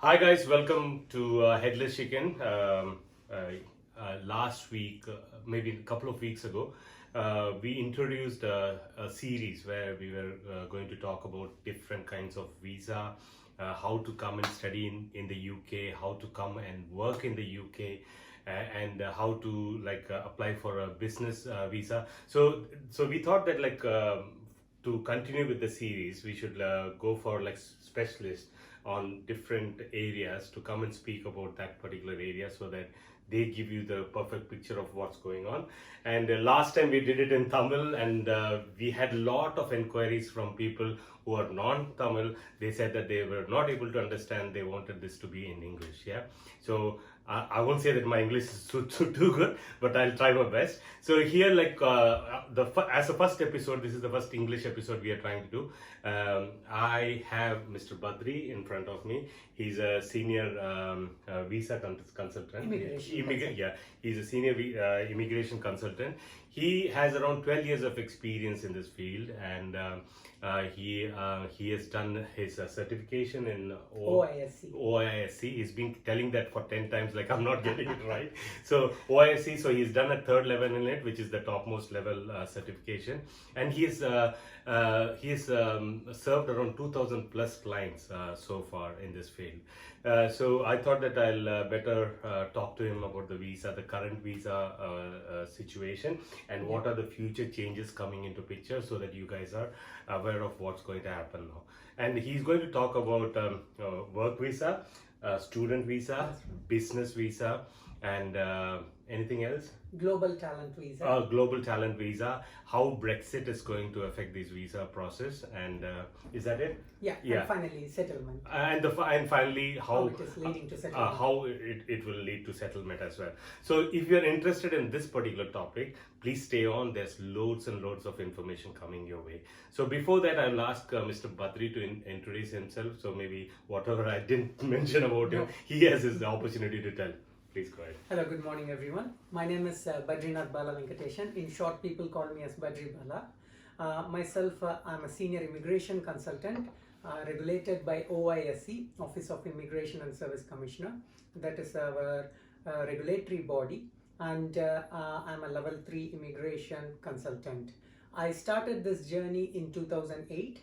Hi guys, welcome to Headless Chicken. Last week, maybe a couple of weeks ago, we introduced a series where we were going to talk about different kinds of visa, how to come and study in the UK, how to come and work in the UK, and how to apply for a business visa. So we thought that to continue with the series, we should go for specialists on different areas to come and speak about that particular area so that they give you the perfect picture of what's going on. And last time we did it in Tamil, and we had a lot of inquiries from people who are non-Tamil. They said that they were not able to understand, they wanted this to be in English. Yeah, so I won't say that my English is too good, but I'll try my best. So here, as a first episode, this is the first English episode we are trying to do. I have Mr. Badri in front of me. He's a senior visa consultant. Yeah, he's a senior immigration consultant. He has around 12 years of experience in this field, and he has done his certification in OISC. He's been telling that for 10 times, like I'm not getting it right. So OISC, so he's done a third level in it, which is the topmost level certification, and he has served around 2,000 plus clients so far in this field. So I thought that I'll better talk to him about the visa, the current visa situation, and what are the future changes coming into picture, so that you guys are aware of what's going to happen now. And he's going to talk about work visa, student visa, business visa, and anything else? Global talent visa. Global talent visa, how Brexit is going to affect this visa process, and is that it? Yeah. And finally settlement. And finally how it is leading to settlement. How it will lead to settlement as well. So if you're interested in this particular topic, please stay on. There's loads and loads of information coming your way. So before that, I'll ask Mr. Badri to introduce himself. So maybe whatever I didn't mention about him, he has his opportunity to tell. Please go ahead. Hello, good morning everyone. My name is Badrinath Bala Venkateshan. In short, people call me as Badri Bala. Myself, I'm a senior immigration consultant regulated by OISC, Office of Immigration and Service Commissioner. That is our regulatory body, and I'm a level 3 immigration consultant. I started this journey in 2008.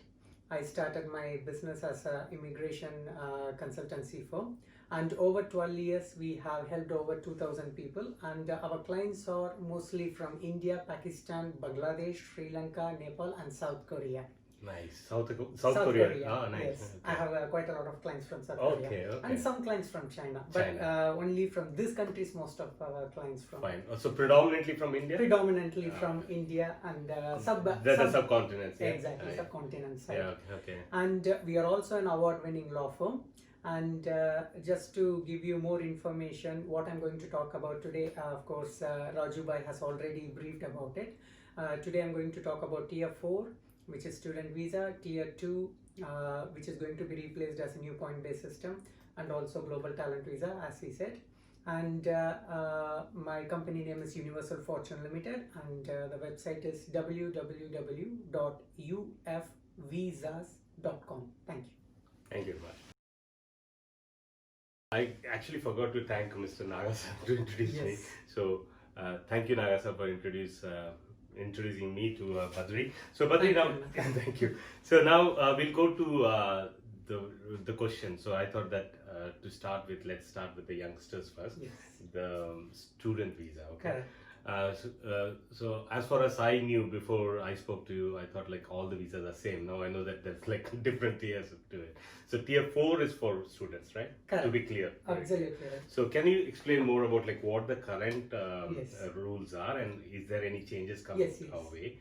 I started my business as an immigration consultancy firm, and over 12 years we have helped over 2,000 people, and our clients are mostly from India, Pakistan, Bangladesh, Sri Lanka, Nepal and South Korea. Nice. South Korea. Oh, nice. Yes. Okay. I have quite a lot of clients from South Korea. Okay. And some clients from China. But only from these countries, most of our clients from. Fine. So predominantly from India? Predominantly from India and subcontinents. Yeah. Exactly, subcontinent side. Yeah, okay. And we are also an award-winning law firm. And just to give you more information, what I'm going to talk about today, of course, Raju Bhai has already briefed about it. Today I'm going to talk about Tier 4, which is student visa, Tier 2, which is going to be replaced as a new point-based system, and also global talent visa, as we said. And my company name is Universal Fortune Limited, and the website is www.ufvisas.com. Thank you. Thank you very much. I actually forgot to thank Mr. Nagasa to introduce me. So thank you, Nagasa, for introducing me to Badri. So Badri, thank you. So now we'll go to the question. So I thought that to start with, let's start with the youngsters first. Yes. The student visa. Okay. Correct. So as far as I knew before I spoke to you, I thought like all the visas are same. Now I know that there's like different tiers to it. So Tier 4 is for students, right? Correct. To be clear. Absolutely right. So can you explain more about like what the current rules are, and is there any changes coming our way?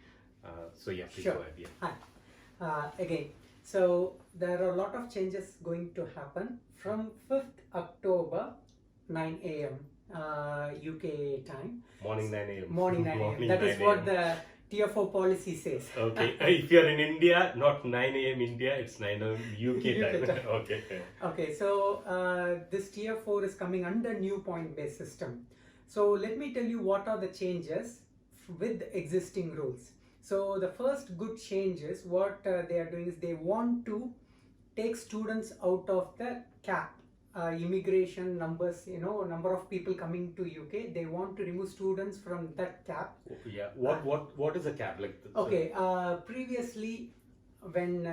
So yeah, please go ahead. Yeah. Hi. Again, so there are a lot of changes going to happen from 5th October, 9 a.m. UK time. Morning 9 a.m. Morning 9 a.m. That is what the Tier 4 policy says. Okay. If you're in India, not 9 a.m. India, it's 9 a.m. UK time. Okay. Okay, so this Tier 4 is coming under new point-based system. So let me tell you what are the changes with existing rules. So the first good change is what they are doing is they want to take students out of the cap immigration numbers, number of people coming to UK, they want to remove students from that cap. Yeah. What is a cap like? Okay. Previously, when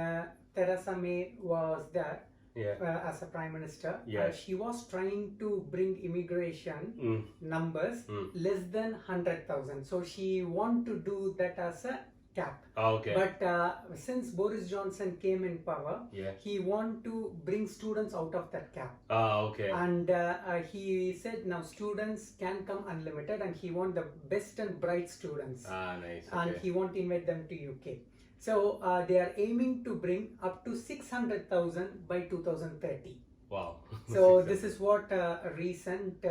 Theresa May was there as a prime minister, she was trying to bring immigration numbers less than 100,000. So she want to do that as a cap. But since Boris Johnson came in power, he want to bring students out of that cap. And he said now students can come unlimited, and he want the best and bright students. Nice. And he want to invite them to UK. So they are aiming to bring up to 600,000 by 2030. Wow. So this is what a recent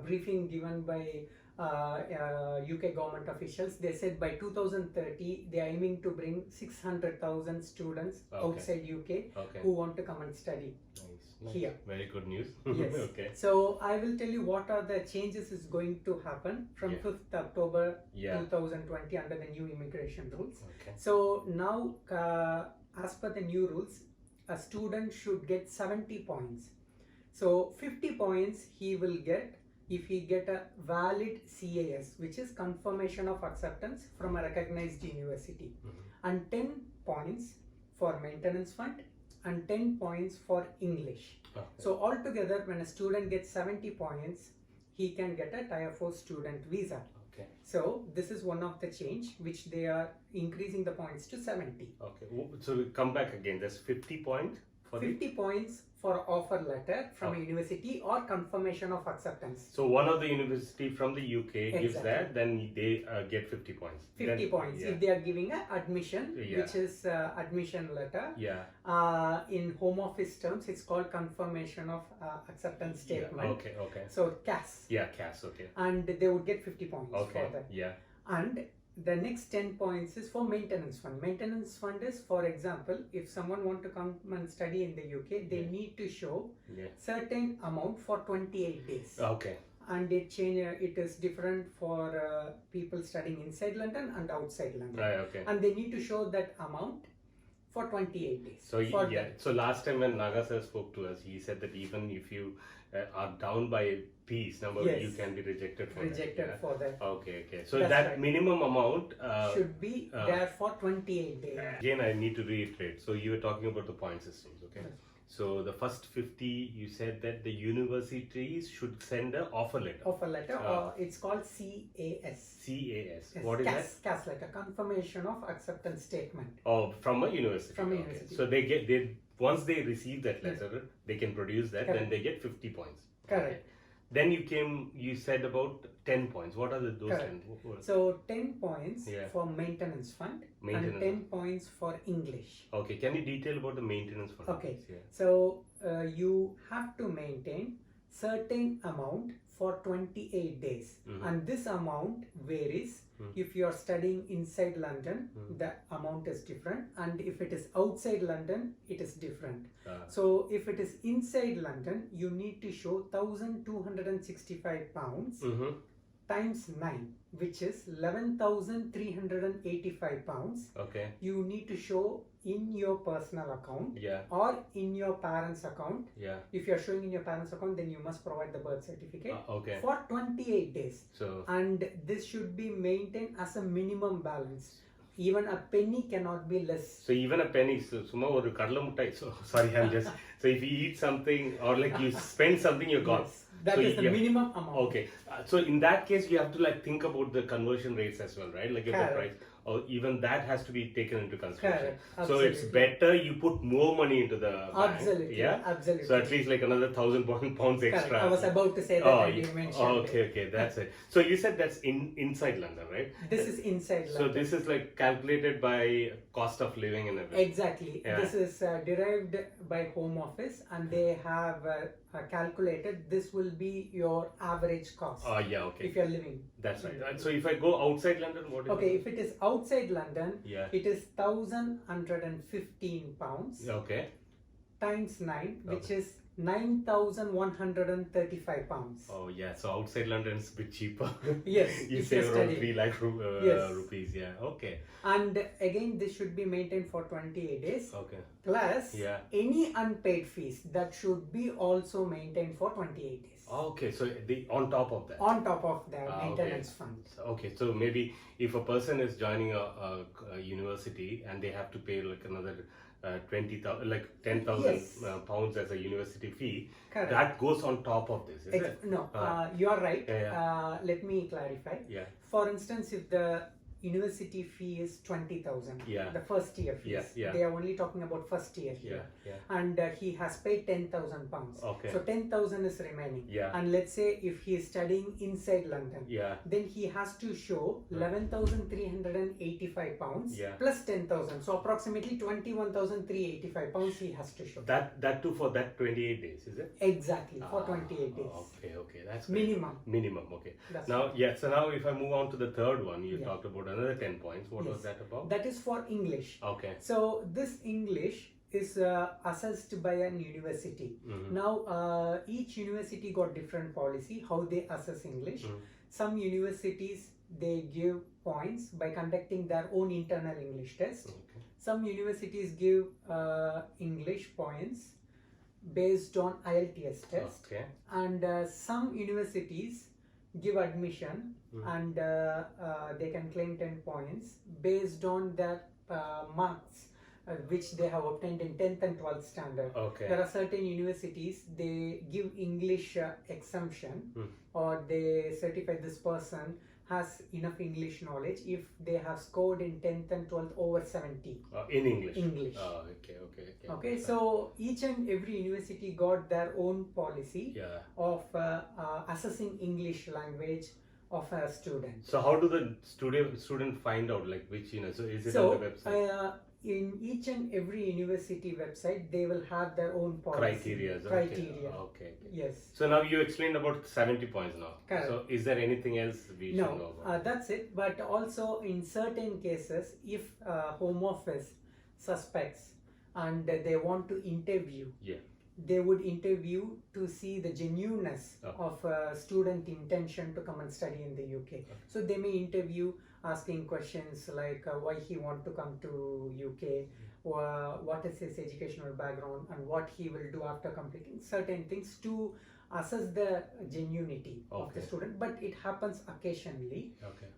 briefing given by UK government officials. They said by 2030 they are aiming to bring 600,000 students outside UK who want to come and study here. Very good news. Yes. So I will tell you what are the changes is going to happen from 5th October 2020 under the new immigration rules. So now as per the new rules, a student should get 70 points. So 50 points he will get if he get a valid CAS, which is confirmation of acceptance from a recognized university, and 10 points for maintenance fund and 10 points for English. So altogether, when a student gets 70 points, he can get a Tier 4 student visa. So this is one of the change which they are increasing the points to 70. So we come back again. There's 50 points for 50 points for offer letter from a university or confirmation of acceptance. So one of the university from the UK gives that, then they get 50 points. 50 points if they are giving a admission, which is admission letter. In Home Office terms, it's called confirmation of acceptance statement. So CAS. CAS. And they would get 50 points for that. And the next 10 points is for maintenance fund. Maintenance fund is, for example, if someone want to come and study in the UK, they need to show certain amount for 28 days. And it is different for people studying inside London and outside London. And they need to show that amount for 28 days. So so last time when Naga sir spoke to us, he said that even if you are down by a piece number, you can be rejected for that. So that's that minimum amount should be there for 28 days. Again, I need to reiterate. So you were talking about the point systems, So the first 50, you said that the universities should send an offer letter. Or it's called CAS. CAS. What is that? CAS letter, confirmation of acceptance statement. From a university. From a university. So once they receive that letter, they can produce that. Then they get 50 points. Correct. Then you said about 10 points. What are those 10? So 10 points for maintenance fund and 10 points for English. Can you detail about the maintenance fund? So you have to maintain certain amount for 28 days, and this amount varies. If you are studying inside London, the amount is different, and if it is outside London, it is different. So if it is inside London, you need to show £1,265 times 9, which is £11,385. You need to show in your personal account or in your parents' account. If you are showing in your parents' account, then you must provide the birth certificate for 28 days. And this should be maintained as a minimum balance. Even a penny cannot be less. So even a penny, so sorry, I'm just, so if you eat something or like you spend something, you're gone. That is the minimum amount. So in that case, you have to like think about the conversion rates as well, right? Like if the price, or even that has to be taken into consideration. So it's better you put more money into the bank. Absolutely. So at least like another £1,000 extra. I was about to say that and you mentioned that's it. So you said that's inside London, right? This is inside London. So this is like calculated by cost of living and everything. Exactly. This is derived by Home Office, and they have calculated this will be your average cost. If you are living. That's right. So if I go outside London, what is it? If it is outside London, it is £1,115 times 9, which is £9,135. Oh yeah, so outside London it's a bit cheaper. Yes, You if save you're around studying. 3 lakh Yes. rupees. Yeah, okay. And again, this should be maintained for 28 days. Okay. Plus, Yeah. any unpaid fees that should be also maintained for 28 days. Okay, so on top of that. On top of the Ah, maintenance okay. fund. Okay, so maybe if a person is joining a university and they have to pay like another 20,000, like 10,000 Yes. pounds as a university fee, Correct. that goes on top of this, is it? No, Ah. you are right. Yeah, Let me clarify. Yeah. For instance, if the university fee is 20,000, Yeah. the first year fees, Yeah. they are only talking about first year here. Yeah. And he has paid 10,000 pounds. Okay. So 10,000 is remaining. Yeah. And let's say if he is studying inside London, Yeah. then he has to show 11,385 pounds Yeah. plus 10,000. So approximately 21,385 pounds he has to show. That too for that 28 days, is it? Exactly, for 28 days. Okay, that's great. Minimum. Okay. That's Now, so now if I move on to the third one, you Yeah. talked about another 10 points. What was Yes. that about? That is for English. Okay. So this English is assessed by an university. Mhm. Now each university got different policy how they assess English. Mhm. Some universities they give points by conducting their own internal English test. Okay. Some universities give English points based on IELTS test. Okay. And some universities give admission and they can claim 10 points based on their marks which they have obtained in 10th and 12th standard. Okay. There are certain universities they give English exemption or they certify this person has enough English knowledge if they have scored in 10th and 12th over 70. In English. English. Oh, okay. Okay, so each and every university got their own policy Yeah. of assessing English language of a student. So how do the student find out like which so is it So on the website? in each and every university website, they will have their own policy. Criteria. Okay. Yes. So now you explained about 70 points now. Correct. So is there anything else we should know No, about? that's it. But also in certain cases, if Home Office suspects and they want to interview, Yeah. they would interview to see the genuineness Oh. of a student intention to come and study in the UK. So they may interview asking questions like why he want to come to UK, or what is his educational background and what he will do after completing certain things to assess the genuinity of the Okay. student. But it happens occasionally, Okay.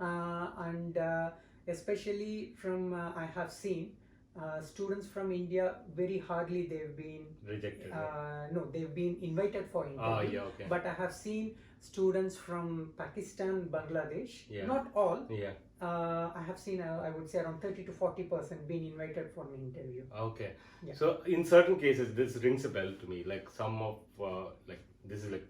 and especially from I have seen students from India, very hardly they've been Rejected. no, they've been invited for interview. Yeah, okay. But I have seen students from Pakistan, Bangladesh, Yeah. not all. Yeah. I have seen, I would say around 30 to 40% being invited for an interview. Okay. Yeah. So in certain cases, this rings a bell to me. Like some of like this is like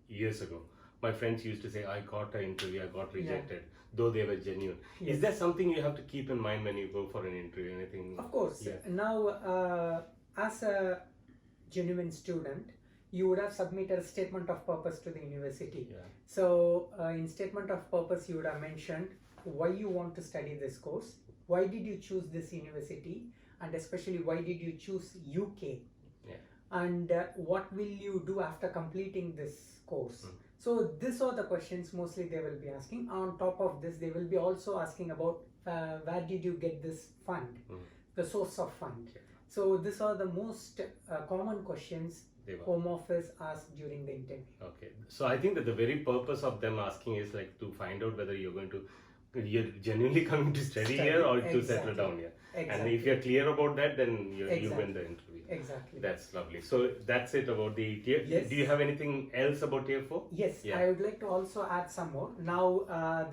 years ago. My friends used to say, "I got an interview, I got rejected," though they were genuine. Yes. Is there something you have to keep in mind when you go for an interview? Anything? Of course. Yeah. Now, as a genuine student, you would have submitted a statement of purpose to the university. Yeah. So, in statement of purpose, you would have mentioned why you want to study this course, why did you choose this university, and especially why did you choose UK, and what will you do after completing this course. So these are the questions mostly they will be asking. On top of this, they will be also asking about where did you get this fund, the source of fund. So these are the most common questions Home Office asks during the interview. Okay, so I think that the very purpose of them asking is like to find out whether you're genuinely coming to study here or to settle down here. And if you're clear about that, then you win the interview. Exactly. That's lovely. So that's it about the tier. Yes. Do you have anything else about tier 4? Yes, Yeah. I would like to also add some more. Now,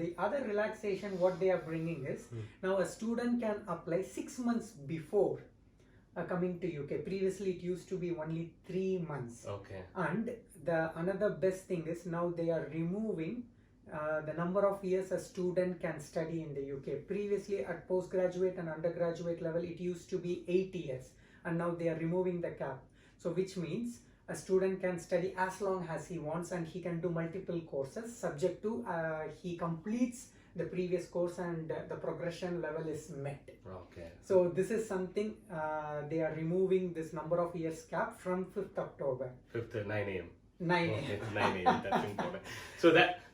the other relaxation what they are bringing is, now a student can apply 6 months before coming to UK. Previously it used to be only 3 months. Okay. And the another best thing is now they are removing the number of years a student can study in the UK. Previously at postgraduate and undergraduate level it used to be 8 years, and now they are removing the cap. So which means a student can study as long as he wants and he can do multiple courses subject to he completes the previous course and the progression level is met. Okay. So this is something they are removing this number of years cap from 5th October. 5th at 9 a.m. 9 Okay, 9 a.m. That's important.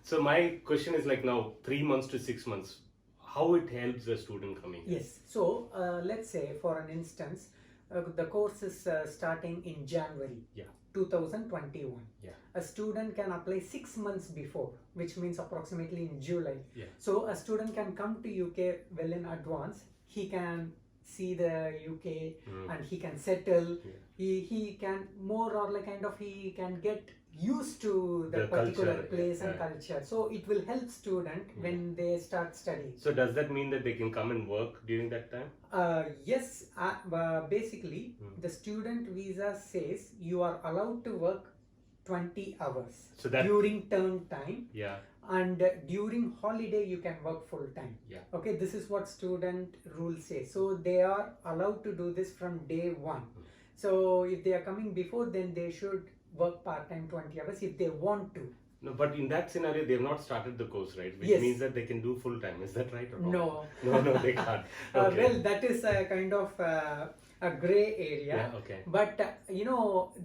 So my question is like now 3 months to 6 months, how it helps the student coming? Yes. So let's say for an instance, the course is starting in January. Yeah. 2021. Yeah. A student can apply 6 months before, which means approximately in July. Yeah. So a student can come to UK well in advance. He can see the UK and he can settle. Yeah. He can more or like kind of he can get used to the particular culture, place and culture. So it will help student when they start studying. So does that mean that they can come and work during that time? Yes. Basically, the student visa says you are allowed to work 20 hours during term time. Yeah. And during holiday you can work full time. Yeah. Okay, this is what student rules say. So they are allowed to do this from day one. So if they are coming before, then they should work part-time 20 hours if they want to. No, but in that scenario, they have not started the course, right? Which Yes. means that they can do full-time. Is that right or wrong? No. No, they can't. Okay. Well, that is a kind of a gray area. Yeah, okay. But,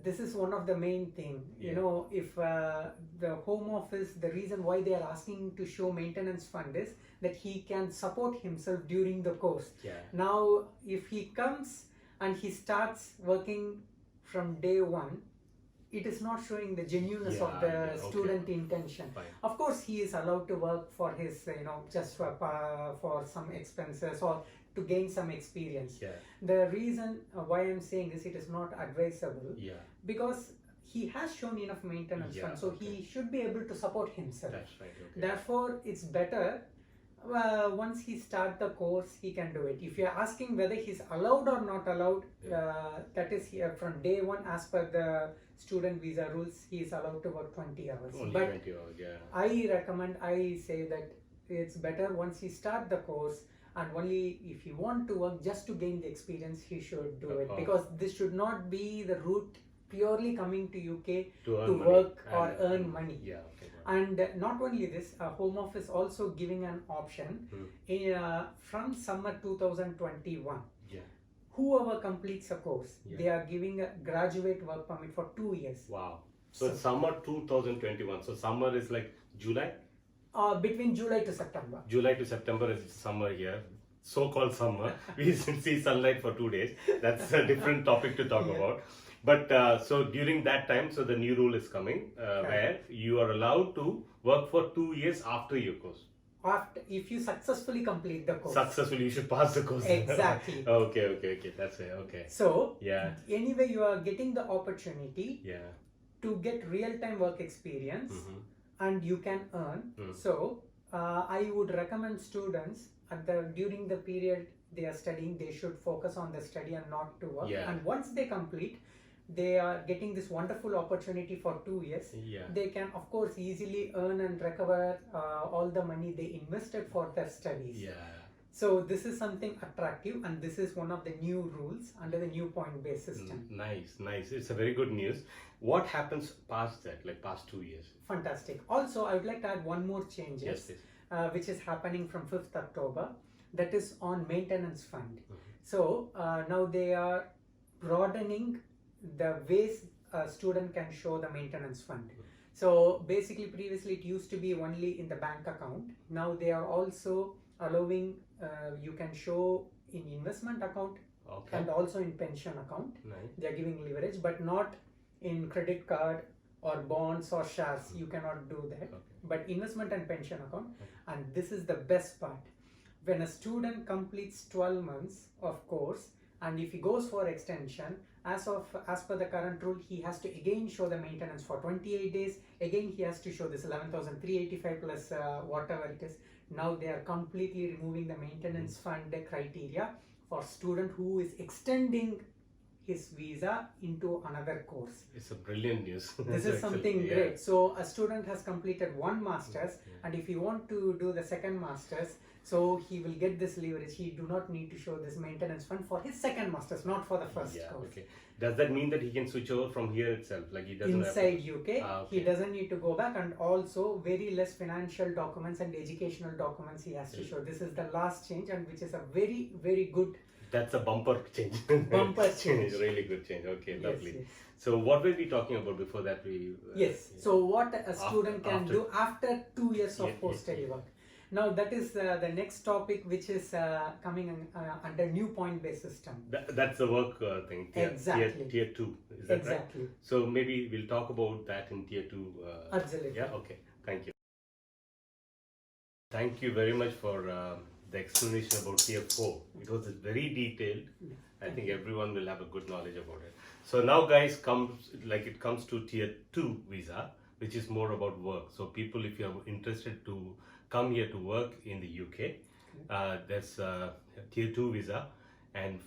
this is one of the main thing. If the Home Office, the reason why they are asking to show maintenance fund is that he can support himself during the course. Yeah. Now, if he comes and he starts working from day one, it is not showing the genuineness of the student intention. Fine. Of course, he is allowed to work for his, just for some expenses or to gain some experience. Yeah. The reason why I'm saying this, it is not advisable. Yeah. Because he has shown enough maintenance fund, so he should be able to support himself. That's right. Okay. Therefore, it's better. Once he starts the course, he can do it. If you are asking whether he's allowed or not allowed, that is from day one, as per the student visa rules, he is allowed to work 20 hours. Only but 20 hours, yeah. I say that it's better once he start the course, and only if he want to work just to gain the experience, he should do it. Because this should not be the route purely coming to UK to work or earn money. Yeah. And not only this, Home Office also giving an option from summer 2021. Yeah. Whoever completes a course, they are giving a graduate work permit for 2 years. Wow. So summer 2021. So summer is like July? Between July to September. July to September is summer here. So-called summer. We see sunlight for 2 days. That's a different topic to talk about. But so during that time, so the new rule is coming where you are allowed to work for 2 years after your course. If you successfully complete the course. Successfully, you should pass the course. Exactly. Okay. That's it. Okay. So, anyway, you are getting the opportunity to get real-time work experience and you can earn. So, I would recommend students during the period they are studying, they should focus on the study and not to work. And once they complete, they are getting this wonderful opportunity for 2 years. They can of course easily earn and recover all the money they invested for their studies. So this is something attractive, and this is one of the new rules under the new point-based system. Nice. It's a very good news. What happens past that, like past 2 years? Fantastic. Also, I would like to add one more changes, which is happening from 5th October. That is on maintenance fund. So now they are broadening the ways a student can show the maintenance fund. So basically, previously it used to be only in the bank account. Now they are also allowing you can show in investment account and also in pension account. They are giving leverage, but not in credit card or bonds or shares. You cannot do that. But investment and pension account. And this is the best part. When a student completes 12 months of course, and if he goes for extension, as per the current rule, he has to again show the maintenance for 28 days. Again, he has to show this 11,385 plus whatever it is. Now they are completely removing the maintenance fund criteria for student who is extending his visa into another course. It's a brilliant news. This is something great. So a student has completed one master's, and if he want to do the second master's, so he will get this leverage. He do not need to show this maintenance fund for his second master's, not for the first course. Okay. Does that mean that he can switch over from here itself? Like he doesn't inside have to... UK, he doesn't need to go back, and also very less financial documents and educational documents he has to show. This is the last change, and which is a very, very good. That's a bumper change. Bumper change. Really good change. Okay, lovely. Yes. So what were we talking about before that? So what a student can do after 2 years of post-study work. Now that is the next topic, which is coming under new point-based system. That's the work thing. Exactly. Tier 2. Is that exactly. Right? So maybe we'll talk about that in Tier 2. Absolutely. Yeah. Okay. Thank you. Thank you very much for the explanation about Tier 4. It was very detailed. I think everyone will have a good knowledge about it. So now, guys, it comes to Tier 2 visa, which is more about work. So people, if you are interested to come here to work in the UK, there's Tier 2 visa, and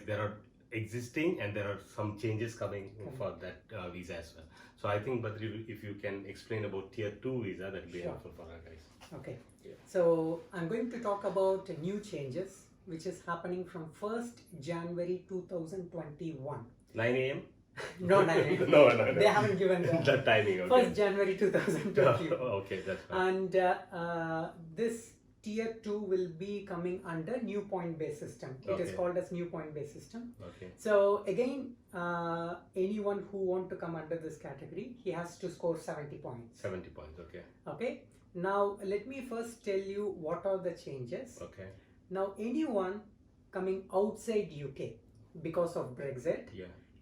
there are existing and there are some changes coming for that visa as well. So I think, Badri, if you can explain about Tier 2 visa, that will be helpful for our guys. Okay. So I'm going to talk about new changes which is happening from 1st January 2021. 9 a.m. No, 9 a.m. No. They haven't given that timing. Okay. 1st January 2021. Okay, that's fine. And this Tier 2 will be coming under new point-based system. It is called as new point-based system. Okay. So again, anyone who want to come under this category, he has to score 70 points. 70 points, okay. Okay. Now, let me first tell you what are the changes. Okay. Now, anyone coming outside UK because of Brexit,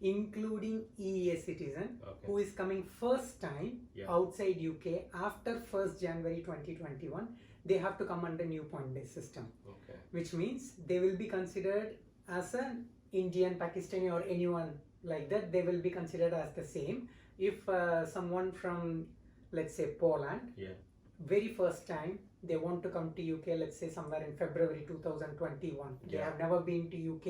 including EEA citizen, who is coming first time outside UK after 1st January 2021, they have to come under new point-based system. Okay. Which means they will be considered as an Indian, Pakistani, or anyone like that. They will be considered as the same. If someone from, let's say, Poland, very first time they want to come to UK, let's say somewhere in February 2021, they have never been to UK,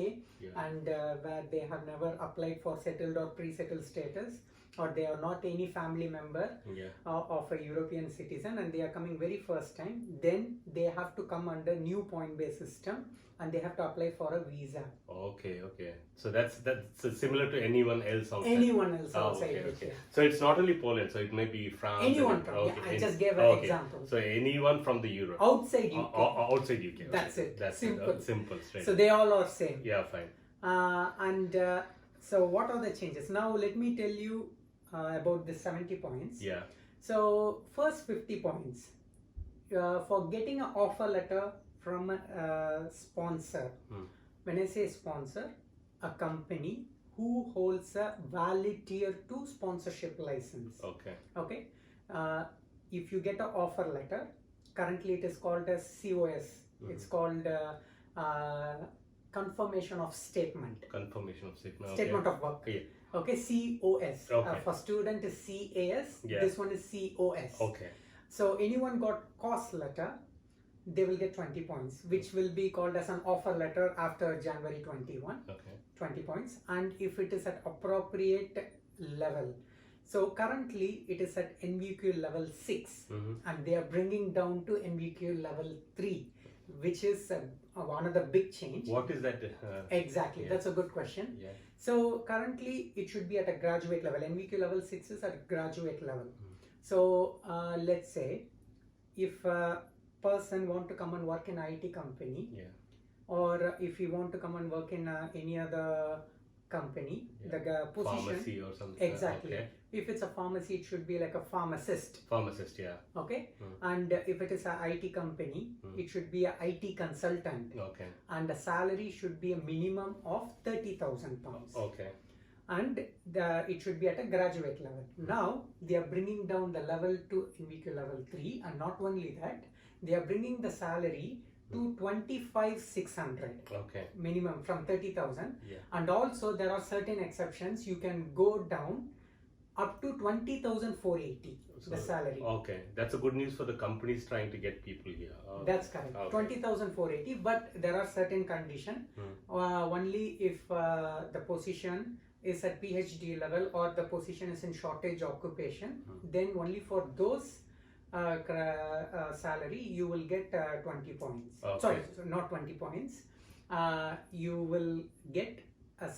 and where they have never applied for settled or pre-settled status, or they are not any family member of a European citizen, and they are coming very first time, then they have to come under new point-based system, and they have to apply for a visa. Okay. So that's similar to anyone else outside. Anyone else outside. Okay. So it's not only Poland. So it may be France. Anyone from. I just gave an example. So anyone from the Europe. Outside UK. Outside UK. That's it. That's simple. Simple. Straight. So they all are same. Yeah, fine. So what are the changes? Now let me tell you about the 70 points. Yeah. So first 50 points for getting an offer letter from a sponsor. When I say sponsor, a company who holds a valid Tier 2 sponsorship license. Okay. If you get an offer letter, currently it is called as COS. It's called confirmation of statement. Confirmation of statement. Statement of work. Okay, COS. For student is CAS. This one is COS. Okay. So anyone got cost letter, they will get 20 points, which will be called as an offer letter after January 21. 20 points. And if it is at appropriate level, so currently it is at NVQ level 6, and they are bringing down to NVQ level 3, which is one of the big change. What is that? Exactly, that's a good question. So currently it should be at a graduate level. NVQ level 6 is at graduate level. So let's say if a person want to come and work in IT company, or if you want to come and work in any other company, the position, pharmacy or something. Exactly. If it's a pharmacy, it should be like a pharmacist. Okay. And if it is a IT company, it should be a IT consultant. And the salary should be a minimum of 30,000 pounds. And it should be at a graduate level. Now they are bringing down the level to NVQ level 3, and not only that, they are bringing the salary to 25,600 minimum from 30,000. And also there are certain exceptions. You can go down up to 20,480 the salary. Okay, that's a good news for the companies trying to get people here. That's correct. Okay. 20,480, but there are certain conditions. Only if the position is at PhD level or the position is in shortage occupation, then only for those salary you will get 20 points. Okay. Sorry, not 20 points. You will get the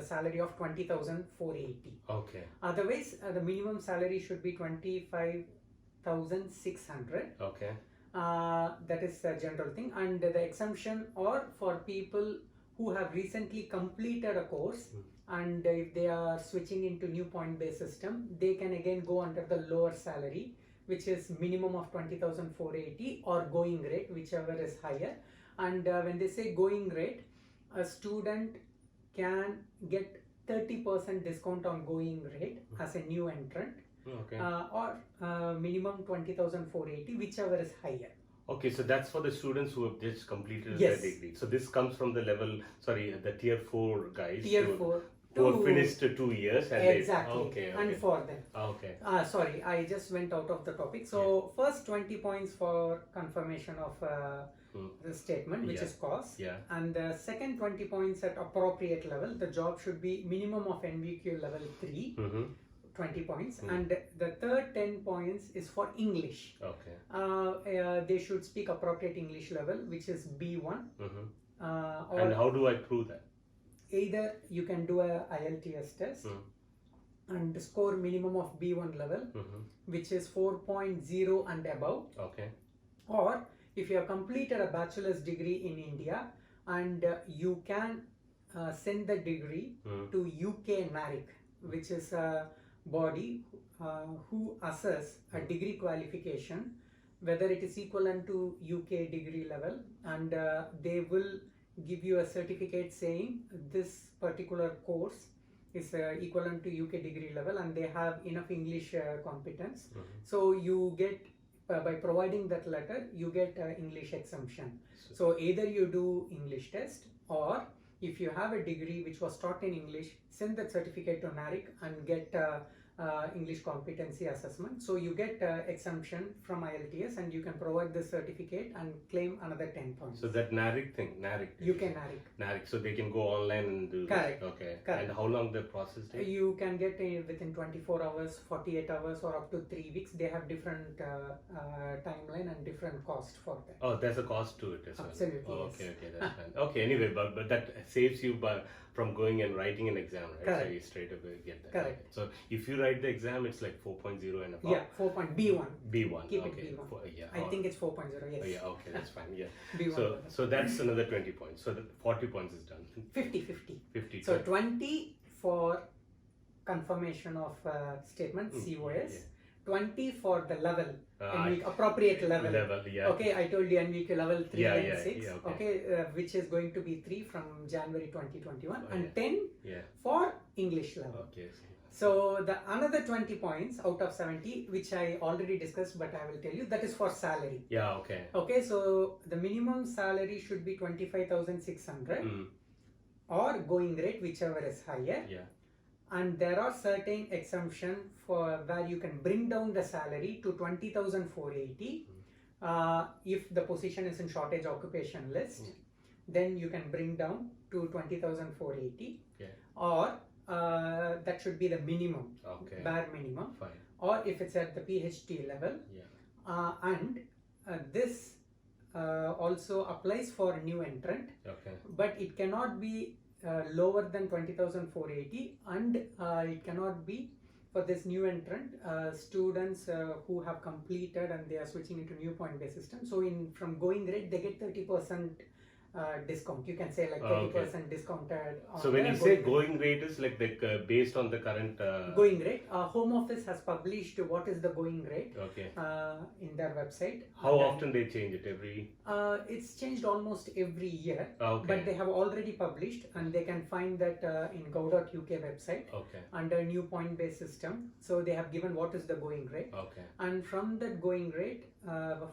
salary of 20,480. Okay. Otherwise, the minimum salary should be 25,600. Okay. That is the general thing, and the exemption or for people who have recently completed a course and if they are switching into new point based system, they can again go under the lower salary, which is minimum of 20,480 or going rate, whichever is higher. And when they say going rate, a student can get 30% discount on going rate as a new entrant. Okay. Or minimum 20,480, whichever is higher. Okay, so that's for the students who have just completed Yes. their degree. So this comes from the level, the tier 4 guys. Tier 4. Who have finished 2 years. And Exactly. Okay. And for them. Okay. Sorry, I just went out of the topic. So first 20 points for confirmation of the statement, which is cause. Yeah. And the second 20 points at appropriate level. The job should be minimum of NVQ level 3. 20 points. And the third 10 points is for English. Okay. They should speak appropriate English level, which is B1. And how do I prove that? Either you can do a IELTS test and score minimum of B1 level, which is 4.0 and above. Okay. Or if you have completed a bachelor's degree in India and you can send the degree to UKtamil, which is a body who assess a degree qualification, whether it is equivalent to UK degree level, and they will give you a certificate saying this particular course is equivalent to UK degree level and they have enough English competence. So you get, by providing that letter, you get English exemption. So either you do English test, or if you have a degree which was taught in English, send that certificate to NARIC and get English competency assessment. So you get exemption from IELTS and you can provide the certificate and claim another 10 points. So that NARIC thing, NARIC, so they can go online and do Correct. this. Okay. Correct. And how long the process takes? You can get within 24 hours, 48 hours or up to 3 weeks. They have different timeline and different cost for that. Oh, there's a cost to it as well. Absolutely. Oh, yes. okay, that's fine. Okay, anyway, but that saves you from going and writing an exam, right? Correct. So you straight away get that. Correct. Okay. So if you write the exam, it's like 4.0 and above. Yeah, 4. B1. B1. Keep okay. it B1. Yeah. I think it's 4.0, yes. Oh, yeah, okay, that's fine. Yeah. B1. So that's another 20 points. So the 40 points is done. 50. 50. So 20 for confirmation of statement, COS. Yeah. 20 for the level, I- appropriate level. Yeah. Okay, I told you NVQ level 3 Yeah, and yeah, 6. yeah, okay, which is going to be 3 from January 2021 Oh, and yeah. 10 Yeah. for English level. Okay. So the another 20 points out of 70, which I already discussed, but I will tell you, that is for salary. Yeah, okay. Okay, so the minimum salary should be 25,600 or going rate, whichever is higher. Yeah. And there are certain exemption for where you can bring down the salary to 20,480 if the position is in shortage occupation list. Then you can bring down to 20,480. Yeah. Or that should be the minimum, Okay. bare minimum. Fine. Or if it's at the PhD level. Yeah. And this also applies for new entrant. Okay. But it cannot be lower than 20,480 and it cannot be for this new entrant students who have completed and they are switching into new point based system. So from going rate they get 30% discount. You can say like 30% discounted. So when you say going rate is like based on the current going rate, Home Office has published what is the going rate in their website. How often they change it? Every? It's changed almost every year, Okay. but they have already published and they can find that in gov.uk website under new point based system. So they have given what is the going rate, Okay. and from that going rate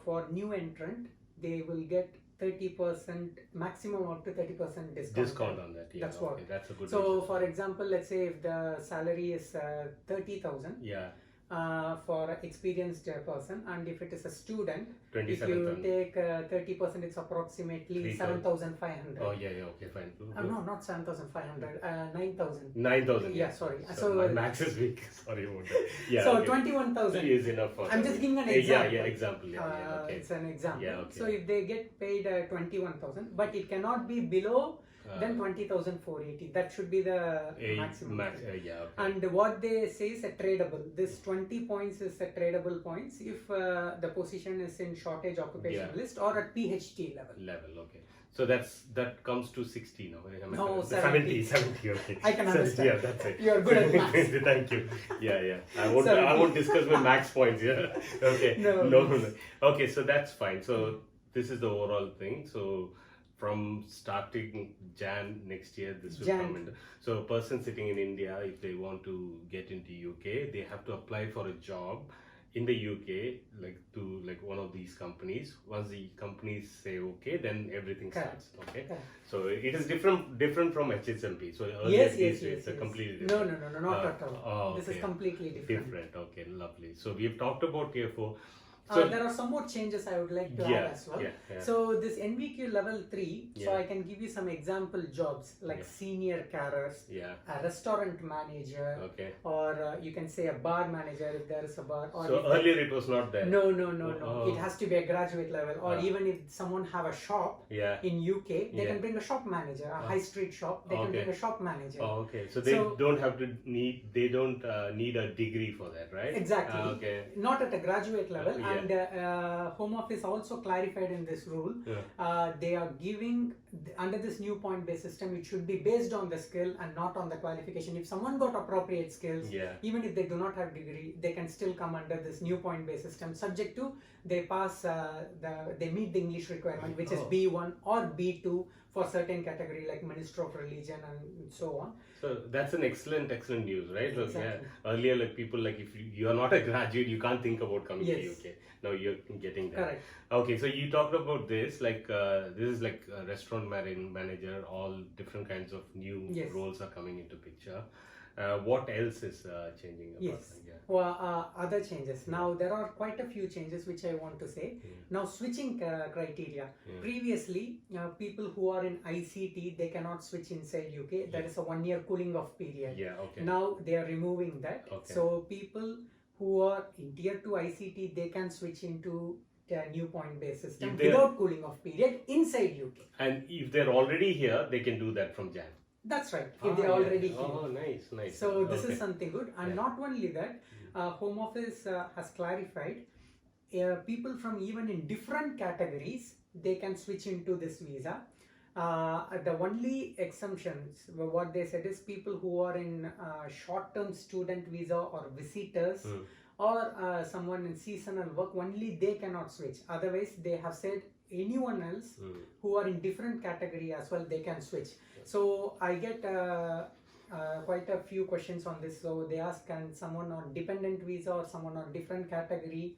for new entrant they will get 30%, maximum up to 30% discount. Discount on that. Yeah. That's what. Okay, that's a good. So, reason. for example, let's say if the salary is 30,000. Yeah. For experienced person, and if it is a student, if 27,000. you take 30%, it's approximately 7,500. Oh yeah, okay, fine. No, not 7,500. 9,000. 9,000. Yeah, sorry. So my max is weak. Sorry about that. Yeah. So okay. 21,000 is enough for. I'm just giving an example. Yeah, example. Yeah, okay. It's an example. Yeah, okay. So if they get paid 21,000, but it cannot be below then 20,480. That should be the maximum. Yeah. Okay. And what they say is a tradable. This 20 points is a tradable points if the position is in shortage occupation list or at PhD level. Okay. So that comes to 60 now. No, 70. Okay. I can understand. Yeah, that's it. You're good at maths. Thank you. Yeah. I won't discuss my max points. Yeah. Okay. No. Okay, so that's fine. So this is the overall thing. So from starting Jan next year, this will come in. So a person sitting in India, if they want to get into UK, they have to apply for a job in the UK, like one of these companies. Once the companies say okay, then everything starts. Okay. So it is different from HSMP. So yes, it's a completely different. No, not at all. Oh, this is completely different. Okay, lovely. So we have talked about here for. So there are some more changes I would like to add as well. Yeah. So this NVQ level 3, so Yeah. I can give you some example jobs like senior carers, a restaurant manager, or you can say a bar manager if there is a bar. Or so earlier it was not there. No. It has to be a graduate level, or even if someone have a shop in UK, they can bring a shop manager, a high street shop. They can bring a shop manager. Oh, okay. So they don't need a degree for that, right? Exactly. Okay. Not at a graduate level. And Home Office also clarified in this rule, they are giving, under this new point based system, it should be based on the skill and not on the qualification. If someone got appropriate skills, even if they do not have degree, they can still come under this new point based system, subject to they pass they meet the English requirement, which is B1 or B2 for certain category like Minister of Religion and so on. So that's an excellent news, right? Look, Exactly. Earlier, like people, like if you are not a graduate, you can't think about coming to UK. Now you're getting that. Correct. Okay, so you talked about this, like this is like a restaurant manager, all different kinds of new roles are coming into picture. What else is changing? Other changes. Now there are quite a few changes which I want to say. Now switching criteria. Previously, people who are in ICT, they cannot switch inside UK. There is a 1 year cooling off period. Now they are removing that. So people who are in tier 2 ICT, they can switch into a new point based system without cooling off period inside UK. And if they're already here, they can do that from Jan. That's right. If they are already here. Oh, nice. So this is something good. And not only that, Home Office has clarified people from even in different categories, they can switch into this visa. The only exemptions, what they said is people who are in short-term student visa or visitors or someone in seasonal work, only they cannot switch. Otherwise, they have said anyone else who are in different category as well, they can switch. So I get quite a few questions on this. So they ask, can someone on dependent visa or someone on different category,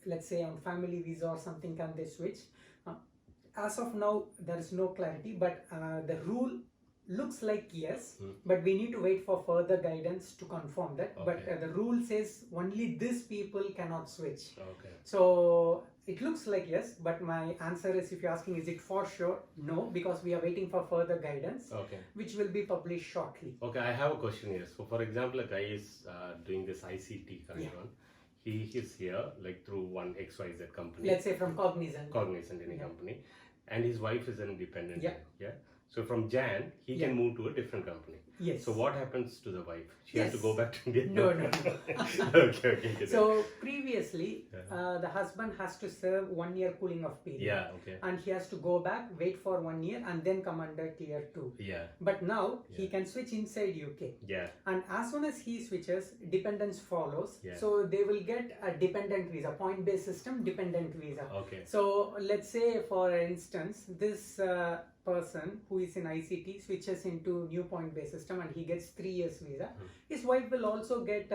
let's say on family visa or something, can they switch? As of now, there is no clarity, but the rule looks like yes, but we need to wait for further guidance to confirm that. But the rule says only these people cannot switch. So it looks like yes, but my answer is, if you're asking is it for sure, no, because we are waiting for further guidance, which will be published shortly. Okay, I have a question here. So for example, a guy is doing this ICT kind one. He is here like through one XYZ company. Let's say from Cognizant. Any company. And his wife is an independent. So from Jan, he can move to a different company. Yes. So what happens to the wife? She has to go back to India? No. Okay. So previously, the husband has to serve 1 year cooling off period. And he has to go back, wait for 1 year and then come under tier 2. But now he can switch inside UK. And as soon as he switches, dependence follows. So they will get a dependent visa, point based system, dependent visa. So let's say, for instance, this person who is in ICT switches into new point based system and he gets 3 years visa. His wife will also get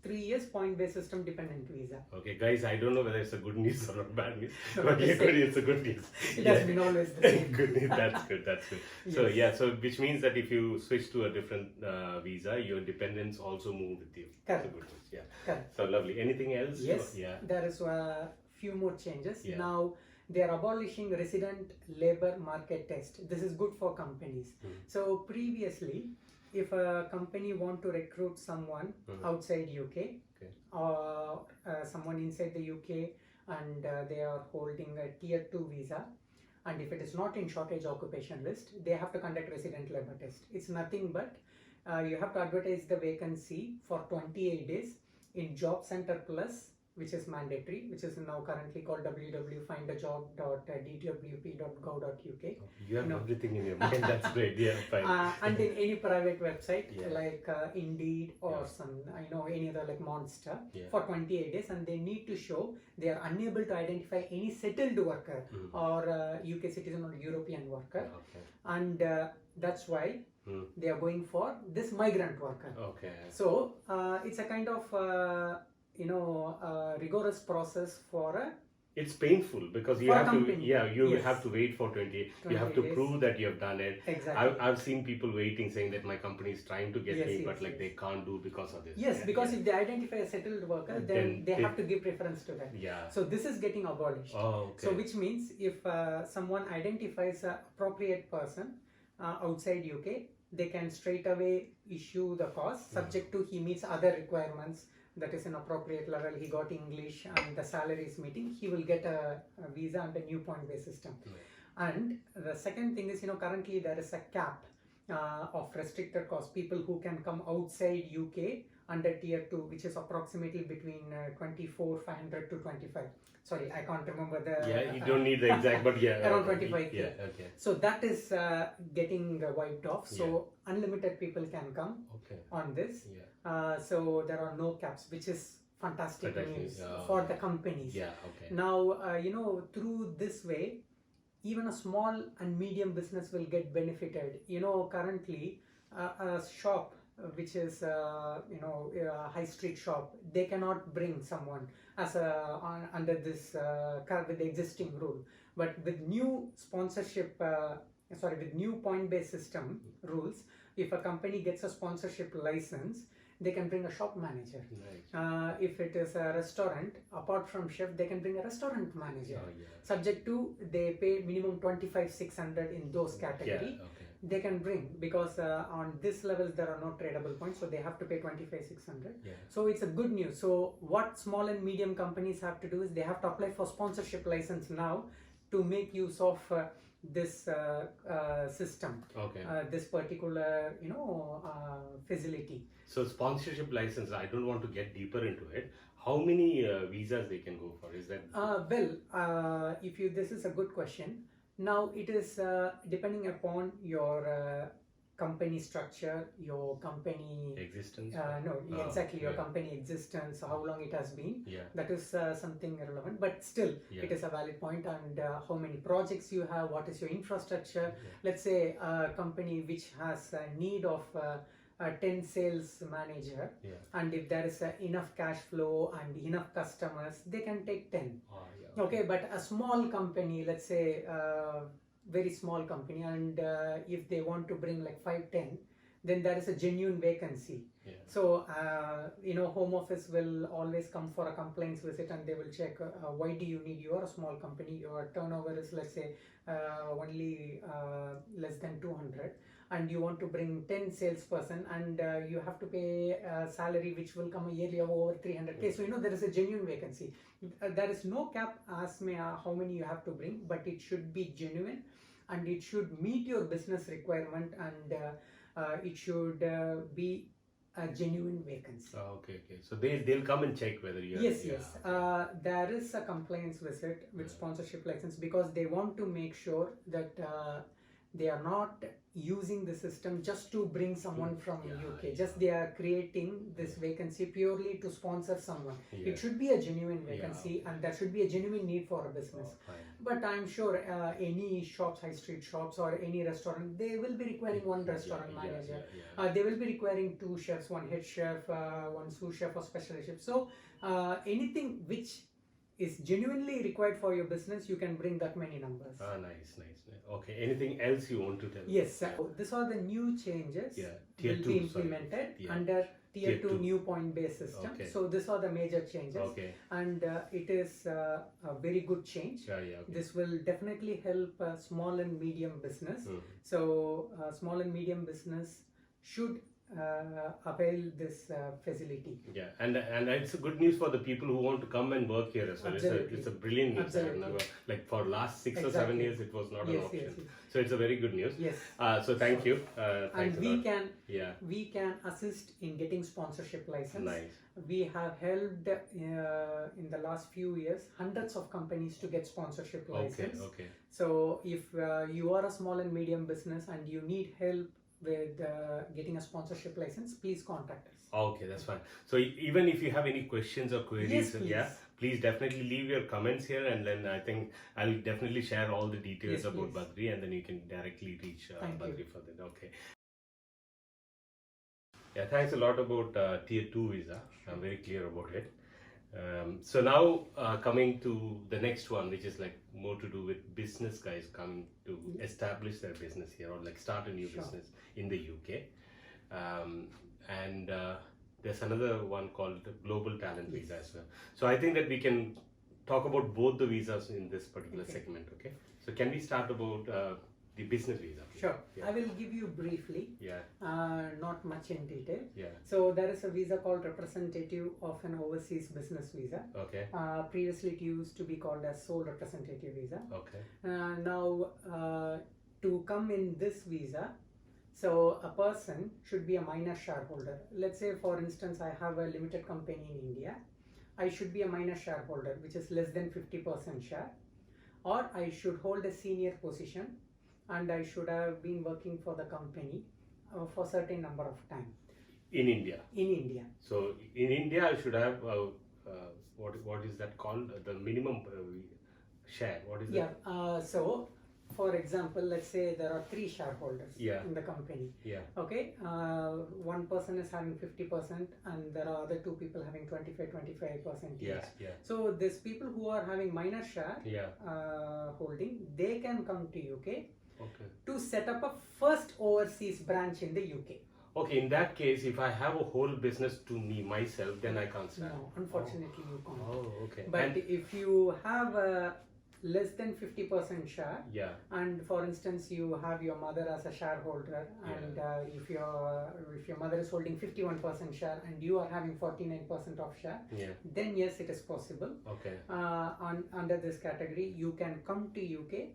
3 years point-based system dependent visa. Okay, guys, I don't know whether it's a good news or not bad news, No, but it's it's a good news. It has been always the same. Good news. That's good. That's good. So Yes. yeah, so which means that if you switch to a different visa, your dependents also move with you. That's a Correct. good news. Yeah. Correct. So lovely. Anything else? Yes, Yeah. there is a few more changes. Yeah. Now they are abolishing resident labor market test. This is good for companies. So previously, if a company want to recruit someone outside UK or someone inside the UK and they are holding a tier 2 visa, and if it is not in shortage occupation list, they have to conduct resident labor test. It's nothing but you have to advertise the vacancy for 28 days in Job Center Plus, which is mandatory, which is now currently called www.findajob.dwp.gov.uk. You have No. everything in your mind. That's great. Yeah, fine. And in any private website Yeah. like Indeed or Yeah. some, any other like Monster Yeah. for 28 days, and they need to show they are unable to identify any settled worker or UK citizen or European worker, Okay. and that's why they are going for this migrant worker. Okay. So it's a kind of rigorous process for a It's painful because you For have company. to, you Yes. have to wait for 20. You have 20 to days. prove that you have done it. exactly. I've seen people waiting, saying that my company is trying to get Yes, me, yes, but like yes. they can't do because of this. Yes, Yeah, because yeah. if they identify a settled worker, then Then they they- have to give preference to that. Yeah. So this is getting abolished. Oh, okay. So which means if someone identifies an appropriate person outside UK, they can straight away issue the cause, subject to he meets other requirements, that is an appropriate level, he got English and the salary is meeting, he will get a visa and a new point-based system. And the second thing is, currently there is a cap of restricted cost, people who can come outside UK under tier 2, which is approximately between 24,500 to 25. Sorry, I can't remember the... Yeah, you don't need the exact, but yeah. Around okay. 25K. Yeah, okay. So that is getting wiped off. So unlimited people can come Okay. on this. Yeah. So there are no caps, which is fantastic Fantastic, news yeah. for the companies. Yeah, okay. Now, through this way, even a small and medium business will get benefited. Currently, a shop which is a high street shop, they cannot bring someone as under this with the existing rule. But with new sponsorship, with new point-based system rules, if a company gets a sponsorship license, they can bring a shop manager. Nice. If it is a restaurant, apart from chef, they can bring a restaurant manager. Oh, yeah. Subject to they pay minimum 25,600 in those category. Yeah, okay. They can bring, because on this level there are no tradable points, so they have to pay 25,600. Yeah. So it's a good news. So what small and medium companies have to do is they have to apply for sponsorship license now to make use of this system, Okay. this particular facility. So sponsorship license, I don't want to get deeper into it. How many visas they can go for? Is that? This is a good question. Now it is depending upon your company structure, your company Existence? your yeah. company existence, how long it has been. Yeah. That is something relevant, but still it is a valid point. And how many projects you have, what is your infrastructure. Let's say a company which has a need of a 10 sales manager, and if there is enough cash flow and enough customers, they can take 10. Okay, but a small company, let's say very small company, and if they want to bring like 5-10, then there is a genuine vacancy. So home office will always come for a complaints visit, and they will check why do you need, you are a small company, your turnover is, let's say, only less than 200, and you want to bring 10 salesperson, and you have to pay a salary which will come yearly of over 300k. So there is a genuine vacancy. There is no cap as how many you have to bring, but it should be genuine, and it should meet your business requirement, and it should be a genuine vacancy. Okay. So they'll come and check whether you are. Yes. There is a compliance visit with sponsorship license, because they want to make sure that they are not using the system just to bring someone from UK. Just they are creating this vacancy purely to sponsor someone. It should be a genuine vacancy, and there should be a genuine need for a business. But I'm sure any shops, high street shops or any restaurant, they will be requiring one restaurant manager. They will be requiring 2 chefs, 1 head chef, 1 sous chef or special chef. So anything which is genuinely required for your business, you can bring that many numbers. Nice. Okay, anything else you want to tell? Yes, these are the new changes Tier will 2, be implemented under Tier 2 new point based system. So these are the major changes, and it is a very good change. This will definitely help small and medium business. So small and medium business should avail this facility. And it's a good news for the people who want to come and work here as well. It's a brilliant news. Like for last 6 or 7 years it was not an option. So it's a very good news. So thank you. And we can assist in getting sponsorship license. We have helped in the last few years hundreds of companies to get sponsorship license. So if you are a small and medium business and you need help with getting a sponsorship license, please contact us. Okay, that's fine. So even if you have any questions or queries, please definitely leave your comments here, and then I think I'll definitely share all the details about Badri, and then you can directly reach Badri for that. Okay. Thanks a lot about Tier 2 visa. I'm very clear about it. So now coming to the next one, which is like more to do with business guys coming to establish their business here or like start a new business in the UK. And there's another one called the Global Talent Visa as well. So I think that we can talk about both the visas in this particular segment. Okay. So can we start about the business visa? Sure. I will give you briefly, not much in detail. So there is a visa called representative of an overseas business visa. Previously it used to be called as sole representative visa. Now to come in this visa, so a person should be a minor shareholder. Let's say for instance I have a limited company in India. I should be a minor shareholder, which is less than 50% share, or I should hold a senior position and I should have been working for the company for a certain number of time. In India? In India. So in India I should have, what is that called? The minimum share, what is that? So for example, let's say there are 3 shareholders in the company. Okay, one person is having 50% and there are other 2 people having 25% each. So these people who are having minor share holding, they can come to UK to set up a first overseas branch in the UK. Okay, in that case, if I have a whole business to me, myself, then I can't start. No, unfortunately you can't. But if you have a less than 50% share, and for instance you have your mother as a shareholder, and if your mother is holding 51% share and you are having 49% of share, then yes, it is possible. Under this category you can come to UK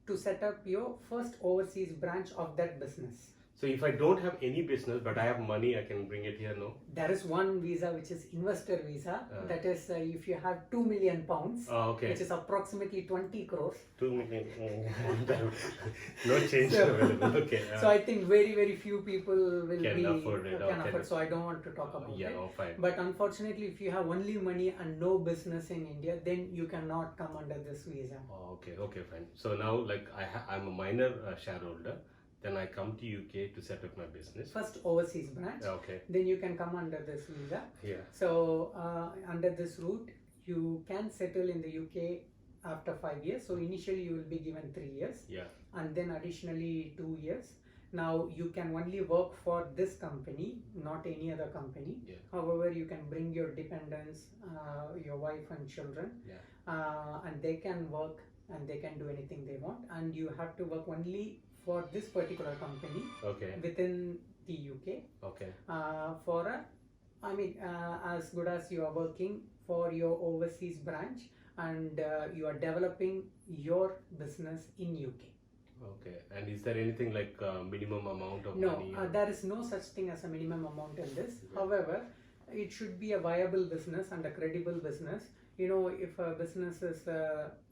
to set up your first overseas branch of that business. So if I don't have any business but I have money, I can bring it here, no? There is one visa which is investor visa. That is if you have £2 million, which is approximately 20 crores. 2 million. No change available. So I think very few people will can afford it. So I don't want to talk about it. But unfortunately, if you have only money and no business in India, then you cannot come under this visa. Okay, fine. So now like I'm a minor shareholder. Then I come to UK to set up my business. First overseas branch. Then you can come under this visa. So under this route, you can settle in the UK after 5 years. So initially you will be given 3 years. And then additionally 2 years. Now you can only work for this company, not any other company. However, you can bring your dependents, your wife and children, and they can work and they can do anything they want. And you have to work only for this particular company within the UK as good as you are working for your overseas branch and you are developing your business in UK. And is there anything like minimum amount of money? No, there is no such thing as a minimum amount in this. However, it should be a viable business and a credible business. You know, if a business is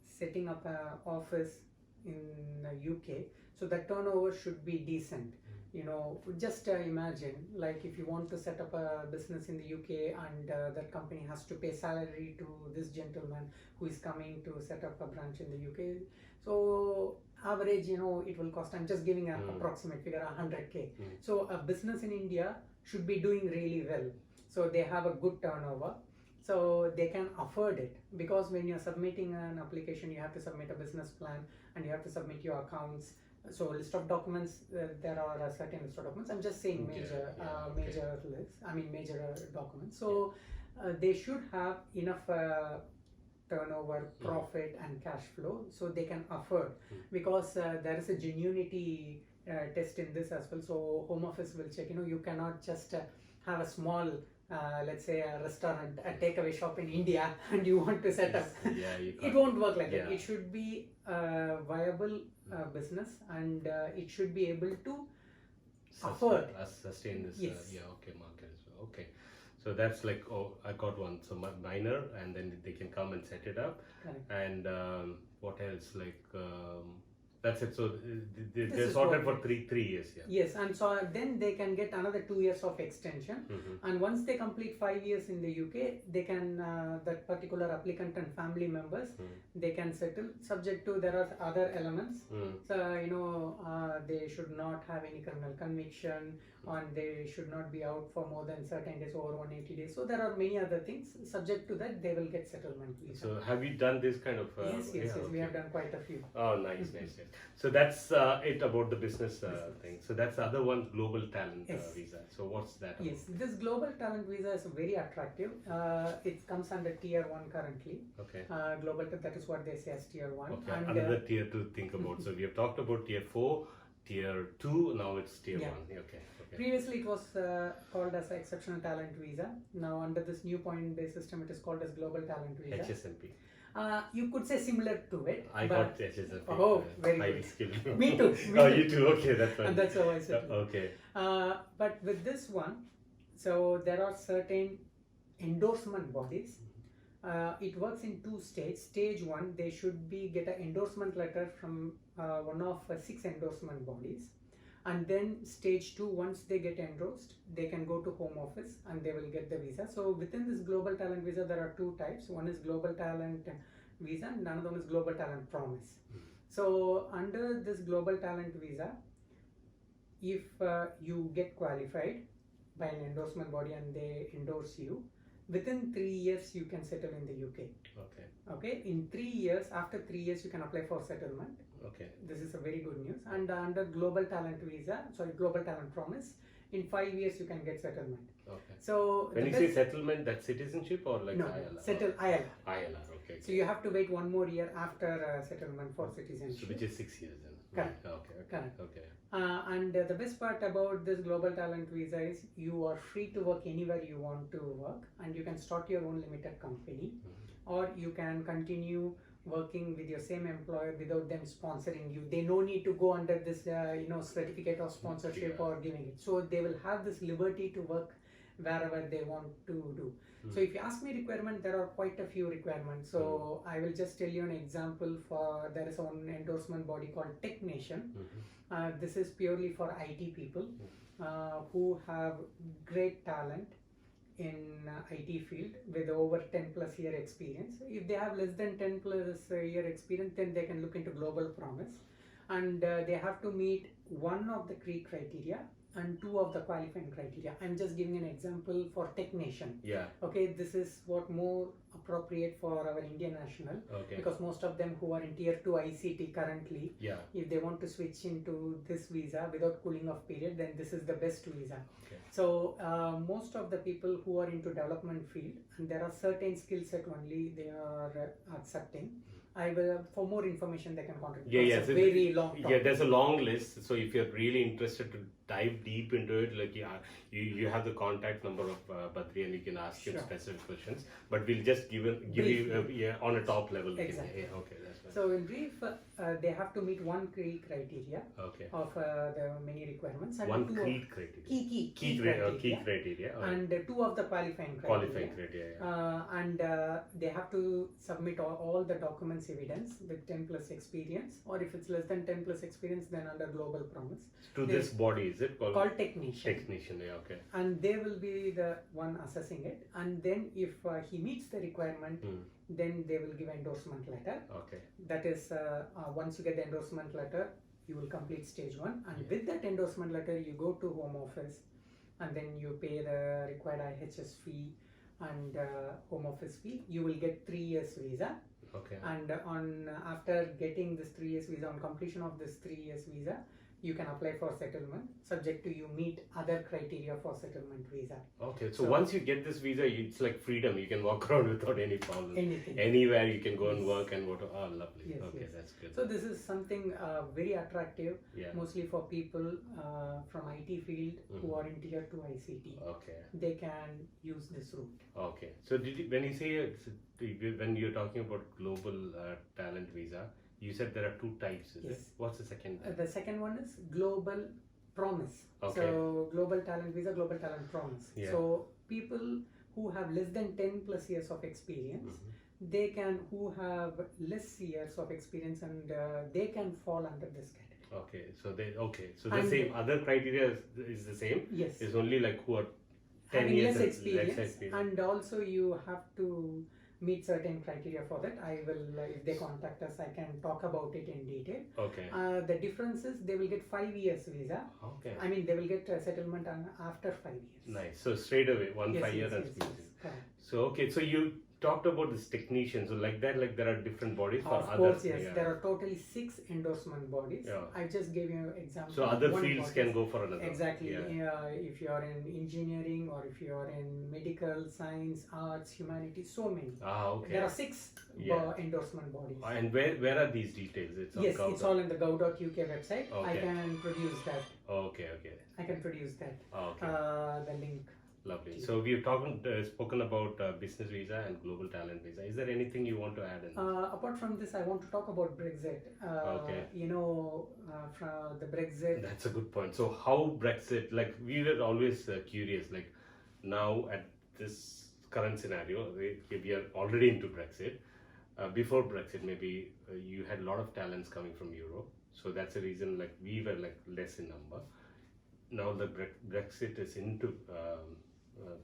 setting up an office in UK, so that turnover should be decent. You know, just imagine, like if you want to set up a business in the UK and that company has to pay salary to this gentleman who is coming to set up a branch in the UK. So average, you know, it will cost, I'm just giving an approximate figure, 100k. So a business in India should be doing really well. So they have a good turnover. So they can afford it, because when you're submitting an application, you have to submit a business plan and you have to submit your accounts. So list of documents, there are a certain list of documents. I'm just saying major list. I mean major documents. So they should have enough turnover, profit, and cash flow, so they can afford. Because there is a genuinity test in this as well. So Home Office will check. You know, you cannot just have a small. Let's say a restaurant, a takeaway shop in India, and you want to set up. It won't work like that. It should be a viable business, and it should be able to afford. Sustain this. Market as well. Okay. So that's like, oh, I got one. So minor, and then they can come and set it up. Correct. And what else? Like that's it. So they're sorted for three years. Yeah. Yes, and so then they can get another 2 years of extension. And once they complete 5 years in the UK, they can that particular applicant and family members they can settle, subject to there are other elements. So you know, they should not have any criminal conviction, and they should not be out for more than certain days, over 180 days. So there are many other things. Subject to that, they will get settlement visa. So have you done this kind of? Yes. We have done quite a few. Oh, nice. So that's it about the business thing. So that's the other one, global talent visa. So what's that about? Yes, this global talent visa is very attractive. It comes under tier 1 currently. Okay. Global, that is what they say as tier 1. Okay. And another tier to think about. So we have talked about tier 4, tier 2. Now it's tier 1. Okay. Previously it was called as exceptional talent visa. Now under this new point-based system, it is called as global talent visa. HSMP. You could say similar to it. I got HSMP. Oh, very highly good. skilled. Me too. Oh, you too. Okay, that's fine. And that's how I said it. Okay. But with this one, so there are certain endorsement bodies. It works in 2 stages. Stage 1, they should get an endorsement letter from one of 6 endorsement bodies. And then stage 2, once they get endorsed, they can go to Home Office and they will get the visa. So within this global talent visa, there are 2 types. One is global talent visa and another one is global talent promise. So under this global talent visa, if you get qualified by an endorsement body and they endorse you, within 3 years you can settle in the UK. Okay. In 3 years, after 3 years, you can apply for settlement. Okay. This is a very good news. And under global talent visa, global talent promise, in 5 years you can get settlement. Okay. So when you say settlement, that's citizenship or like ILR? Settle ILR. ILR. Okay. So you have to wait 1 more year after settlement for citizenship. So which is 6 years then. Correct. Okay. And the best part about this global talent visa is you are free to work anywhere you want to work, and you can start your own limited company, or you can continue working with your same employer without them sponsoring you. They no need to go under this certificate of sponsorship or giving it. So they will have this liberty to work wherever they want to do. So if you ask me requirement, there are quite a few requirements. So I will just tell you an example. For there is one endorsement body called Tech Nation. This is purely for IT people who have great talent in IT field with over 10 plus year experience. If they have less than 10 plus year experience, then they can look into global promise, and they have to meet 1 of the 3 criteria and 2 of the qualifying criteria. I'm just giving an example for Tech Nation. Okay, this is what more appropriate for our Indian national, because most of them who are in tier 2 ICT currently, if they want to switch into this visa without cooling off period, then this is the best visa. So most of the people who are into development field, and there are certain skill set only they are accepting. I will, for more information they can contact. It's a very long topic. There's a long list. So if you're really interested dive deep into it, like you have the contact number of Badri and you can ask him Sure. specific questions. But we'll just give you on a top level. Exactly. Yeah, okay, that's fine. So in brief, they have to meet one key criteria Okay. of the many requirements and One two key of criteria. key criteria. Okay. and two of the qualifying criteria. Qualifying criteria. Yeah. And they have to submit all the documents evidence with 10 plus experience, or if it's less than 10 plus experience, then under global promise. To this body, is it Called technician. Technician, yeah, okay. And they will be the one assessing it. And then if he meets the requirement, then they will give endorsement letter. Okay. That is, once you get the endorsement letter, you will complete stage 1. And with that endorsement letter, you go to home office and then you pay the required IHS fee and home office fee. You will get 3 years visa. Okay. And after getting this 3 years visa, on completion of this 3 years visa, you can apply for settlement, subject to you meet other criteria for settlement visa. Okay, so once you get this visa, it's like freedom. You can walk around without any problem. Anything. Anywhere you can go and work and what. Oh, lovely. Yes, okay, yes. that's good. So this is something very attractive, Yeah. mostly for people from IT field who are in tier 2 ICT. Okay. They can use this route. Okay. So when you say when you're talking about global talent visa, you said there are 2 types, is it? What's the second? The second one is global promise. Okay. So global talent visa, global talent promise. Yeah. So people who have less than 10 plus years of experience, they can, who have less years of experience, and they can fall under this category. Okay. So the same other criteria is the same. Yes. It's only like who are 10 having years less experience, experience. and also you have to meet certain criteria for that. I will, if they contact us, I can talk about it in detail. Okay. The difference is they will get 5 years visa. Okay. I mean, they will get settlement after 5 years. Nice. So straight away, 5 year, that's yes, easy. correct. So okay, so you talked about this technician. So like that, like there are different bodies for Of others. course, yes. Yeah. There are totally 6 endorsement bodies. Yeah. I just gave you an example. So of other one fields body. can go for another. Exactly. Yeah. If you are in engineering, or if you are in medical, science, arts, humanities, so many. Okay. There are 6 endorsement bodies. And where are these details? It's on Yes, Gov. it's all in the gov.uk website. I Okay. can produce that. Okay. I can produce that. Okay. The link. Lovely. So we've spoken about business visa and global talent visa. Is there anything you want to add in? Apart from this, I want to talk about Brexit. Okay. From the Brexit. That's a good point. So how Brexit, like we were always curious, like now at this current scenario, we are already into Brexit. Before Brexit, maybe you had a lot of talents coming from Europe. So that's the reason like we were like less in number. Now the Brexit is into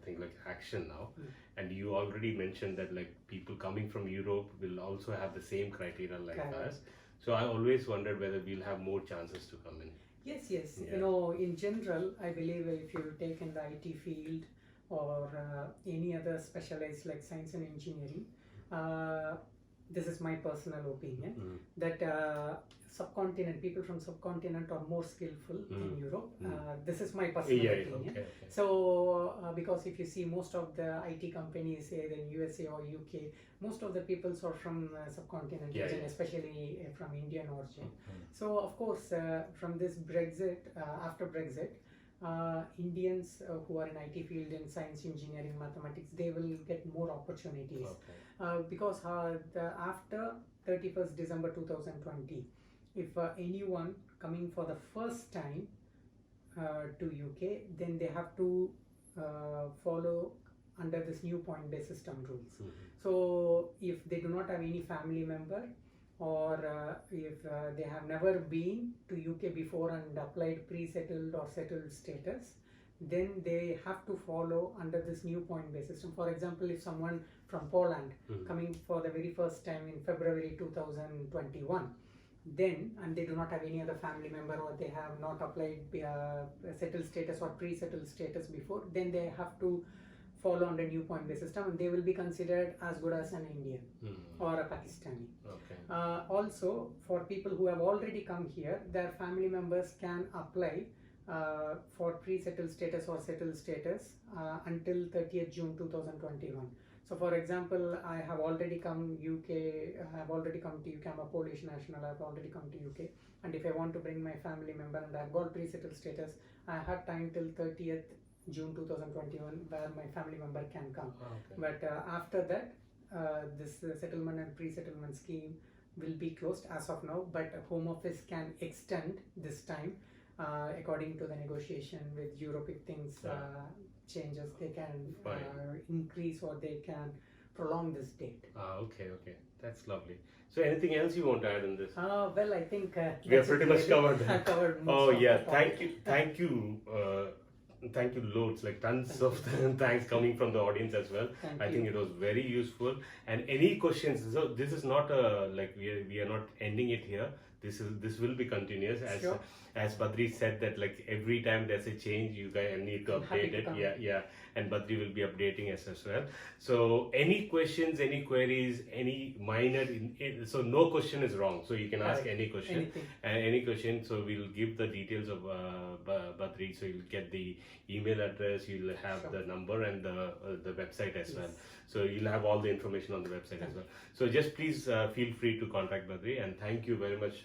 thing like action now, and you already mentioned that like people coming from Europe will also have the same criteria like us. So I always wondered whether we'll have more chances to come in. Yes. Yeah. In general, I believe if you take in the IT field or any other specialized like science and engineering, this is my personal opinion, that people from subcontinent are more skillful in Europe. This is my personal opinion. Okay. So because if you see most of the IT companies either in USA or UK, most of the people are from subcontinent region, especially from Indian origin. So of course from this Brexit, after Brexit, Indians who are in IT field in science, engineering, mathematics, they will get more opportunities. Because after 31st December 2020, if anyone coming for the first time to UK, then they have to follow under this new point-based system rules. So if they do not have any family member, or if they have never been to UK before and applied pre-settled or settled status, then they have to follow under this new point-based system. For example, if someone from Poland coming for the very first time in February 2021, then, and they do not have any other family member, or they have not applied settled status or pre-settled status before, then they have to follow under new point-based system, and they will be considered as good as an Indian or a Pakistani. Also, for people who have already come here, their family members can apply for pre-settled status or settled status until 30th June 2021. So, for example, I have already come UK. I have already come to UK. I'm a Polish national. I've already come to UK. And if I want to bring my family member and I've got pre-settled status, I have time till 30th June 2021 where my family member can come. Okay. But after that, this settlement and pre-settlement scheme will be closed as of now. But Home Office can extend this time according to the negotiation with Europe. If things changes, they can increase or they can prolong this date. Okay, that's lovely. So anything else you want to add in this? Well, I think We have pretty much covered that. I've covered most Oh of yeah, the thank topic. you, thank you loads, like tons of thanks coming from the audience as well. Thank I you. think it was very useful. And any questions? So this is not like we are not ending it here. This will be continuous Sure. as Badri said that like every time there's a change you guys need to I'm happy update to it. come. Yeah, and Badri will be updating us as well. So any questions, any queries, any minor so no question is wrong. So you can ask Correct. any question. Anything. Any question, so we'll give the details of Badri, so you'll get the email address, you'll have Sure. the number and the website as well. Yes. So you'll have all the information on the website as well. So just please feel free to contact Badri, and thank you very much,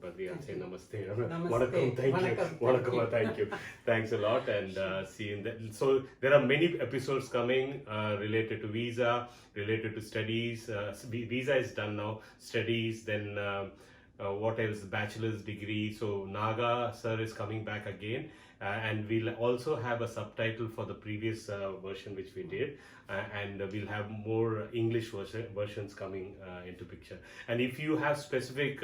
Badri. I'll say namaste. Namaste. Vanakkam, thank you. Vanakkam, Vanakkam, thank you. Thanks a lot, and see you in the. So there are many episodes coming related to visa, related to studies. Visa is done now. Studies, then. What else? Bachelor's degree. So Naga sir is coming back again, and we'll also have a subtitle for the previous version which we did, and we'll have more English versions coming into picture. And if you have specific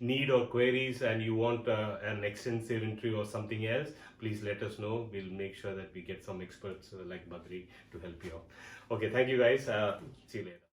need or queries and you want an extensive interview or something else, please let us know. We'll make sure that we get some experts like Badri to help you out. Okay, thank you guys. See you later.